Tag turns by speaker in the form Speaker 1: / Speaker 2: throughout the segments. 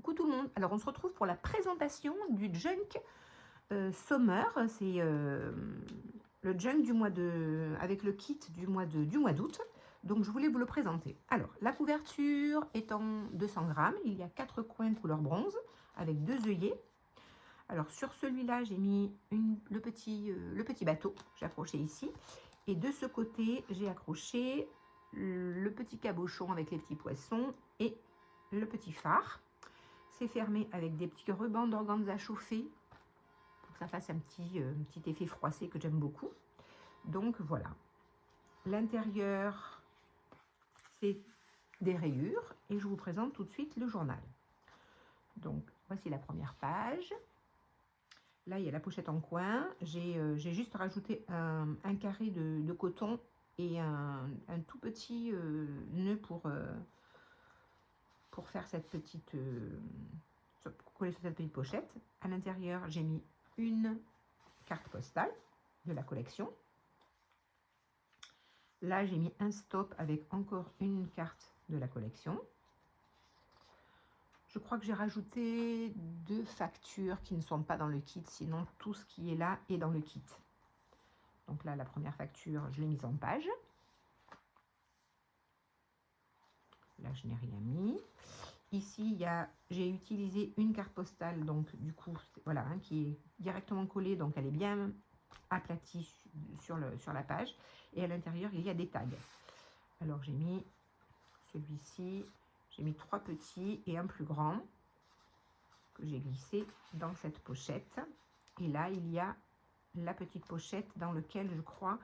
Speaker 1: coucou tout le monde. Alors on se retrouve pour la présentation du Junk Summer. C'est le Junk du mois de, avec le kit du mois d'août. Donc je voulais vous le présenter. Alors la couverture est en 200 grammes. Il y a 4 coins couleur bronze avec 2 œillets. Alors sur celui-là j'ai mis le petit bateau. J'ai accroché ici. Et de ce côté j'ai accroché le petit cabochon avec les petits poissons et le petit phare. C'est fermé avec des petits rubans d'organza chauffés pour que ça fasse un petit effet froissé que j'aime beaucoup. Donc voilà. L'intérieur, c'est des rayures et je vous présente tout de suite le journal. Donc voici la première page. Là, il y a la pochette en coin. J'ai juste rajouté un carré de coton et un tout petit nœud pour faire cette petite coller sur cette petite pochette. À l'intérieur, j'ai mis une carte postale de la collection. Là, j'ai mis un stop avec encore une carte de la collection. Je crois que j'ai rajouté 2 factures qui ne sont pas dans le kit, sinon tout ce qui est là est dans le kit. Donc là, la première facture, je l'ai mise en page. Là, je n'ai rien mis. Ici, j'ai utilisé une carte postale, donc du coup, voilà, hein, qui est directement collée, donc elle est bien aplatie sur la page. Et à l'intérieur, il y a des tags. Alors, j'ai mis celui-ci, j'ai mis 3 petits et un plus grand que j'ai glissé dans cette pochette. Et là, il y a la petite pochette dans laquelle je crois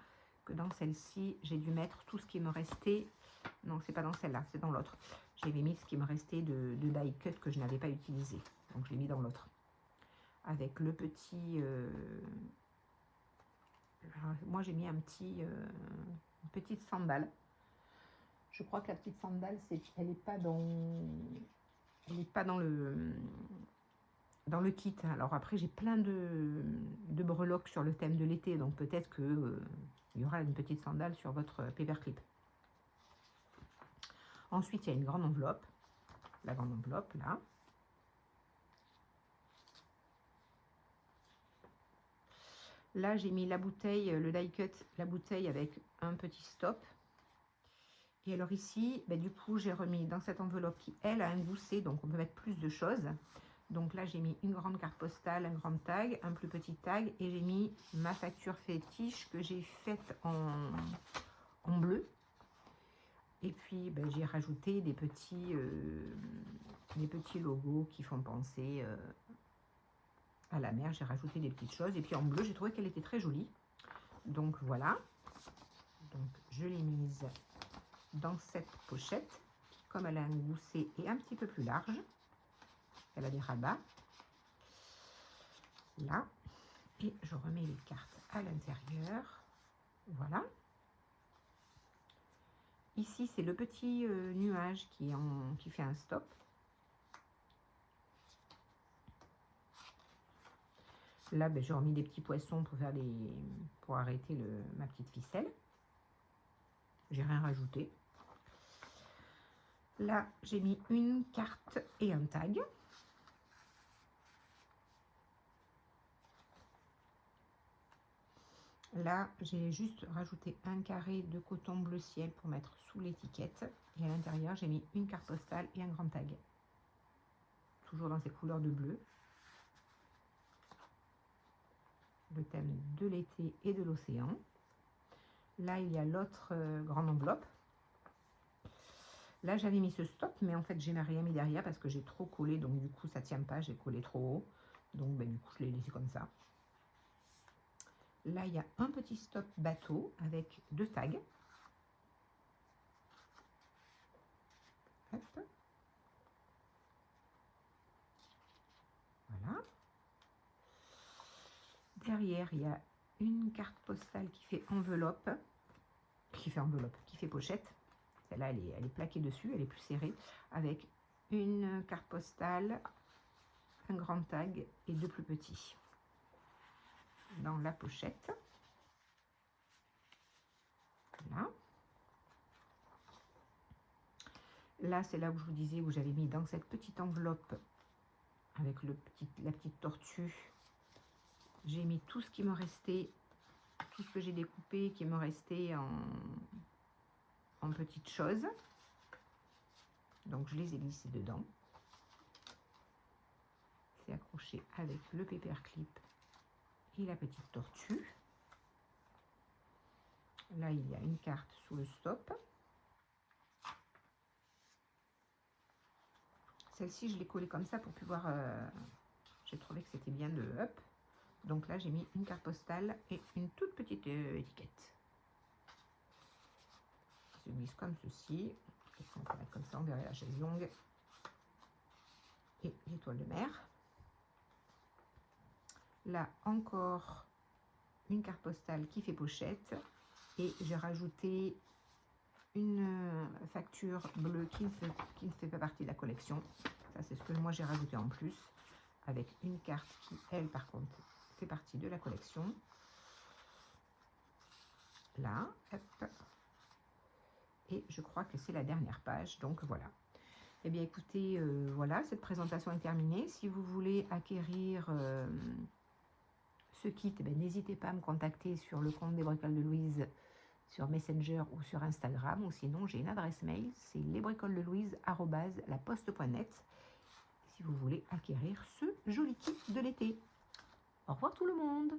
Speaker 1: que dans celle-ci, j'ai dû mettre tout ce qui me restait. Non, c'est pas dans celle-là, c'est dans l'autre. J'avais mis ce qui me restait de die cut que je n'avais pas utilisé. Donc, je l'ai mis dans l'autre. Avec le petit... moi, j'ai mis une petite sandale. Je crois que la petite sandale, elle n'est pas dans... Elle n'est pas dans le kit. Alors après, j'ai plein de breloques sur le thème de l'été. Donc, peut-être que il y aura une petite sandale sur votre paperclip. Ensuite, il y a une grande enveloppe. La grande enveloppe, là. Là, j'ai mis la bouteille, le die cut, la bouteille avec un petit stop. Et alors ici, du coup, j'ai remis dans cette enveloppe qui, elle, a un gousset, donc on peut mettre plus de choses. Donc là, j'ai mis une grande carte postale, un grand tag, un plus petit tag, et j'ai mis ma facture fétiche que j'ai faite en bleu. Et puis, j'ai rajouté des petits logos qui font penser à la mer. J'ai rajouté des petites choses. Et puis en bleu, j'ai trouvé qu'elle était très jolie. Donc voilà. Donc je l'ai mise dans cette pochette. Comme elle a un gousset et un petit peu plus large. Elle a des rabats. Là. Et je remets les cartes à l'intérieur. Voilà. Ici, c'est le petit nuage qui fait un stop. Là, j'ai remis des petits poissons pour arrêter ma petite ficelle. J'ai rien rajouté. Là, j'ai mis une carte et un tag. Là, j'ai juste rajouté un carré de coton bleu ciel pour mettre sous l'étiquette. Et à l'intérieur, j'ai mis une carte postale et un grand tag. Toujours dans ces couleurs de bleu. Le thème de l'été et de l'océan. Là, il y a l'autre grande enveloppe. Là, j'avais mis ce stop, mais en fait, je n'ai rien mis derrière parce que j'ai trop collé. Donc, du coup, ça ne tient pas. J'ai collé trop haut. Donc, du coup, je l'ai laissé comme ça. Là, il y a un petit stop bateau avec 2 tags. Hop. Voilà. Derrière, il y a une carte postale qui fait enveloppe. Qui fait pochette. Celle-là, elle est plaquée dessus, elle est plus serrée. Avec une carte postale, un grand tag et 2 plus petits. Dans la pochette. Là. Là, c'est là où je vous disais, où j'avais mis dans cette petite enveloppe avec la petite tortue. J'ai mis tout ce qui me restait, tout ce que j'ai découpé qui me restait en petites choses. Donc je les ai glissés dedans. C'est accroché avec le paperclip et la petite tortue. Là, il y a une carte sous le stop. Celle-ci, je l'ai collée comme ça pour pouvoir... j'ai trouvé que c'était bien de up. Donc là, j'ai mis une carte postale et une toute petite étiquette. Se glisse comme ceci. On peut mettre comme ça, on verrait la chaise longue. Et l'étoile de mer. Là, encore une carte postale qui fait pochette. Et j'ai rajouté une facture bleue qui ne fait pas partie de la collection. Ça, c'est ce que moi j'ai rajouté en plus. Avec une carte qui, elle, par contre, fait partie de la collection. Là, hop. Et je crois que c'est la dernière page. Donc voilà. Eh bien écoutez, voilà, cette présentation est terminée. Si vous voulez acquérir ce kit, eh n'hésitez pas à me contacter sur le compte des bricoles de Louise sur Messenger ou sur Instagram, ou sinon j'ai une adresse mail, c'est lesbricolesdelouise@laposte.net si vous voulez acquérir ce joli kit de l'été. Au revoir tout le monde!